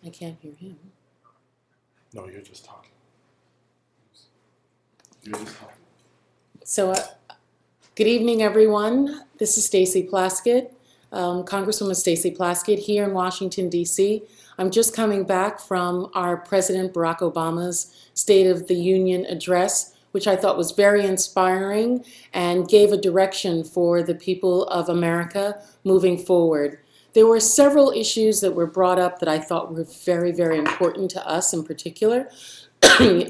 I can't hear him. No, you're just talking. You're just talking. So, good evening, everyone. This is Stacey Plaskett, Congresswoman Stacey Plaskett here in Washington, D.C. I'm just coming back from our President Barack Obama's State of the Union address, which I thought was very inspiring and gave a direction for the people of America moving forward. There were several issues that were brought up that I thought were very, very important to us in particular.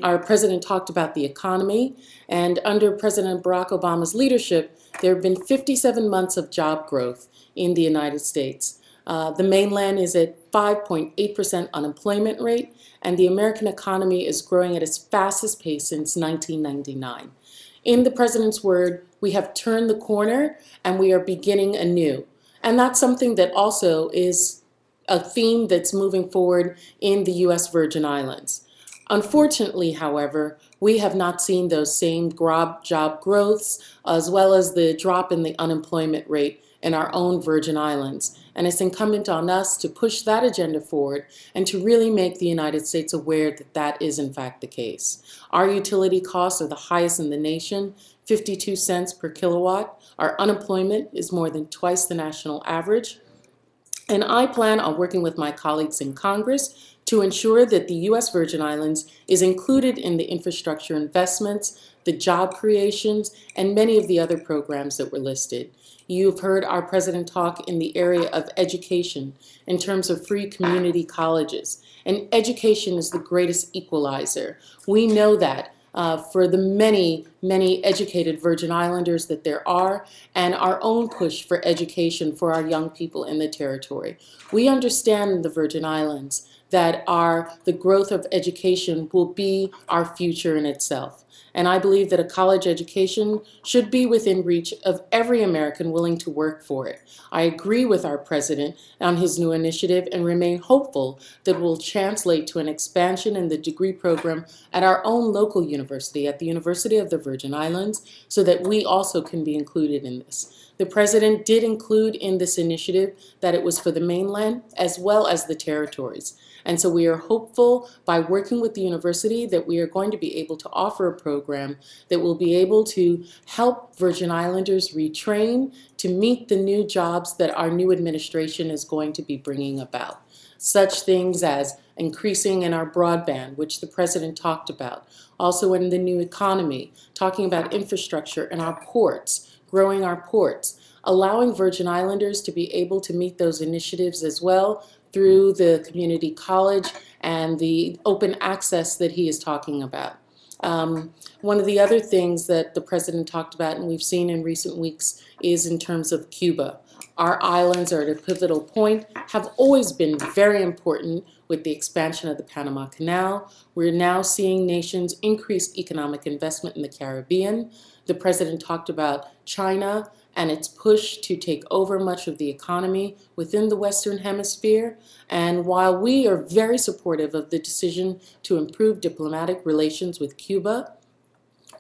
Our president talked about the economy, and under President Barack Obama's leadership, there have been 57 months of job growth in the United States. The mainland is at 5.8% unemployment rate, and the American economy is growing at its fastest pace since 1999. In the president's word, we have turned the corner and we are beginning anew. And that's something that also is a theme that's moving forward in the U.S. Virgin Islands. Unfortunately, however, we have not seen those same job growths as well as the drop in the unemployment rate in our own Virgin Islands. And it's incumbent on us to push that agenda forward and to really make the United States aware that that is in fact the case. Our utility costs are the highest in the nation, 52 cents per kilowatt. Our unemployment is more than twice the national average. And I plan on working with my colleagues in Congress to ensure that the U.S. Virgin Islands is included in the infrastructure investments, the job creations, and many of the other programs that were listed. You've heard our president talk in the area of education in terms of free community colleges. And education is the greatest equalizer. We know that for the many, many educated Virgin Islanders that there are, and our own push for education for our young people in the territory. We understand in the Virgin Islands that the growth of education will be our future in itself. And I believe that a college education should be within reach of every American willing to work for it. I agree with our president on his new initiative and remain hopeful that it will translate to an expansion in the degree program at our own local university, at the University of the Virgin Islands, so that we also can be included in this. The president did include in this initiative that it was for the mainland as well as the territories. And so we are hopeful by working with the university that we are going to be able to offer a program that will be able to help Virgin Islanders retrain to meet the new jobs that our new administration is going to be bringing about. Such things as increasing in our broadband, which the president talked about. Also in the new economy, talking about infrastructure in our ports, growing our ports, allowing Virgin Islanders to be able to meet those initiatives as well through the community college and the open access that he is talking about. One of the other things that the president talked about and we've seen in recent weeks is in terms of Cuba. Our islands are at a pivotal point, have always been very important with the expansion of the Panama Canal. We're now seeing nations increase economic investment in the Caribbean. The president talked about China and its push to take over much of the economy within the Western Hemisphere. And while we are very supportive of the decision to improve diplomatic relations with Cuba,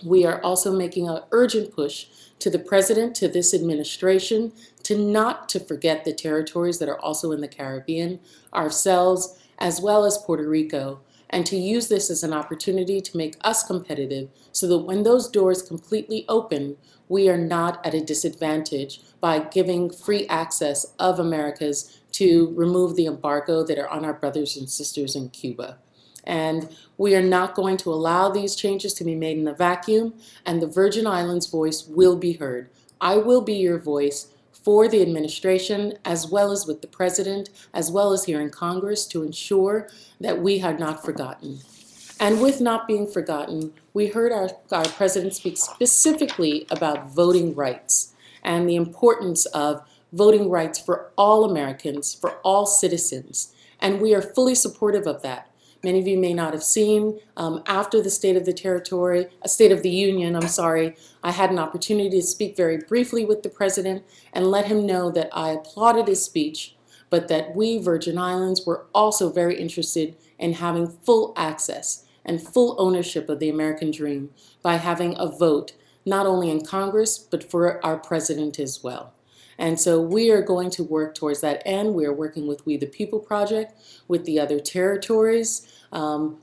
we are also making an urgent push to the president, to this administration, not to forget the territories that are also in the Caribbean, ourselves, as well as Puerto Rico, and to use this as an opportunity to make us competitive so that when those doors completely open, we are not at a disadvantage by giving free access of Americas to remove the embargo that are on our brothers and sisters in Cuba. And we are not going to allow these changes to be made in a vacuum, and the Virgin Islands' voice will be heard. I will be your voice for the administration, as well as with the president, as well as here in Congress, to ensure that we are not forgotten. And with not being forgotten, we heard our president speak specifically about voting rights and the importance of voting rights for all Americans, for all citizens. And we are fully supportive of that. Many of you may not have seen, after the State of the Union, I had an opportunity to speak very briefly with the president and let him know that I applauded his speech, but that we, Virgin Islands, were also very interested in having full access and full ownership of the American dream by having a vote, not only in Congress, but for our president as well. And so we are going to work towards that end. We are working with We the People Project, with the other territories,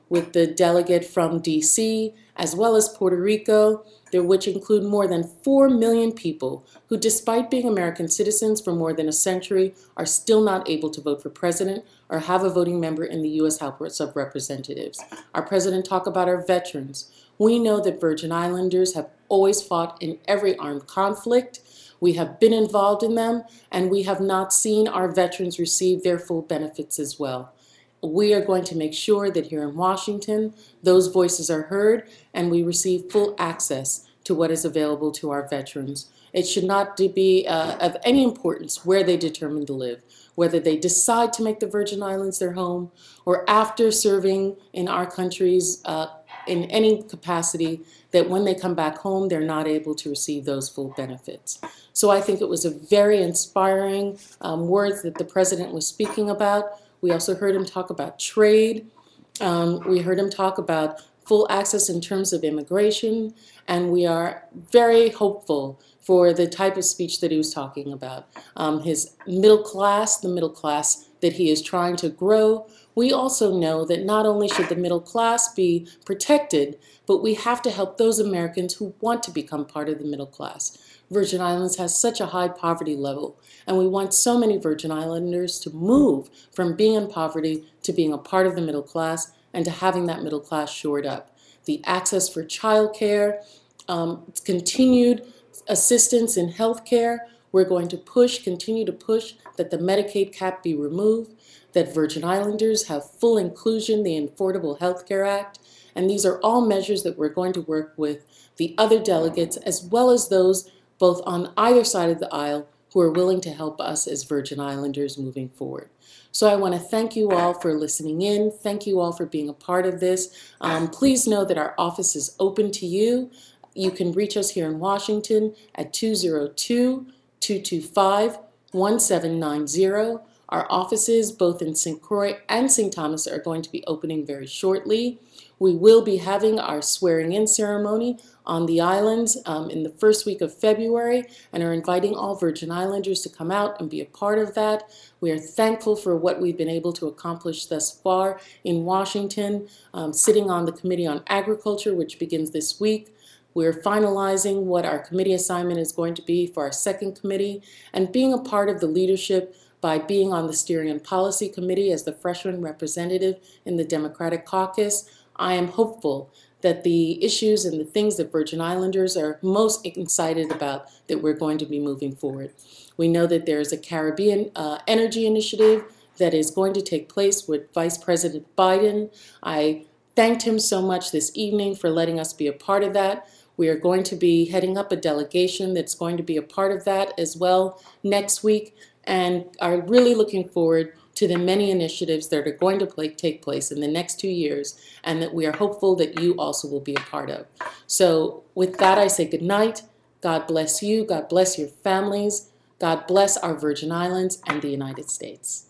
with the delegate from DC, as well as Puerto Rico, which include more than 4 million people who, despite being American citizens for more than a century, are still not able to vote for president or have a voting member in the U.S. House of Representatives. Our president talked about our veterans. We know that Virgin Islanders have always fought in every armed conflict. We have been involved in them, and we have not seen our veterans receive their full benefits as well. We are going to make sure that here in Washington, those voices are heard and we receive full access to what is available to our veterans. It should not be of any importance where they determine to live, whether they decide to make the Virgin Islands their home or after serving in our countries in any capacity, that when they come back home, they're not able to receive those full benefits. So I think it was a very inspiring words that the president was speaking about. We also heard him talk about trade. We heard him talk about full access in terms of immigration, and we are very hopeful for the type of speech that he was talking about. His middle class, the middle class that he is trying to grow. We also know that not only should the middle class be protected, but we have to help those Americans who want to become part of the middle class. Virgin Islands has such a high poverty level, and we want so many Virgin Islanders to move from being in poverty to being a part of the middle class and to having that middle class shored up. The access for childcare, continued assistance in health care. We're going to continue to push that the Medicaid cap be removed, that Virgin Islanders have full inclusion, the Affordable Health Care Act, and these are all measures that we're going to work with the other delegates as well as those both on either side of the aisle who are willing to help us as Virgin Islanders moving forward. So I want to thank you all for listening in. Thank you all for being a part of this. Please know that our office is open to you. You can reach us here in Washington at 202-225-1790. Our offices, both in St. Croix and St. Thomas, are going to be opening very shortly. We will be having our swearing-in ceremony on the islands in the first week of February, and are inviting all Virgin Islanders to come out and be a part of that. We are thankful for what we've been able to accomplish thus far in Washington, sitting on the Committee on Agriculture, which begins this week. We're finalizing what our committee assignment is going to be for our second committee, and being a part of the leadership by being on the Steering and Policy Committee as the freshman representative in the Democratic Caucus. I am hopeful that the issues and the things that Virgin Islanders are most excited about that we're going to be moving forward. We know that there's a Caribbean energy initiative that is going to take place with Vice President Biden. I thanked him so much this evening for letting us be a part of that. We are going to be heading up a delegation that's going to be a part of that as well next week, and are really looking forward to the many initiatives that are going to take place in the next 2 years, and that we are hopeful that you also will be a part of. So with that, I say good night. God bless you. God bless your families. God bless our Virgin Islands and the United States.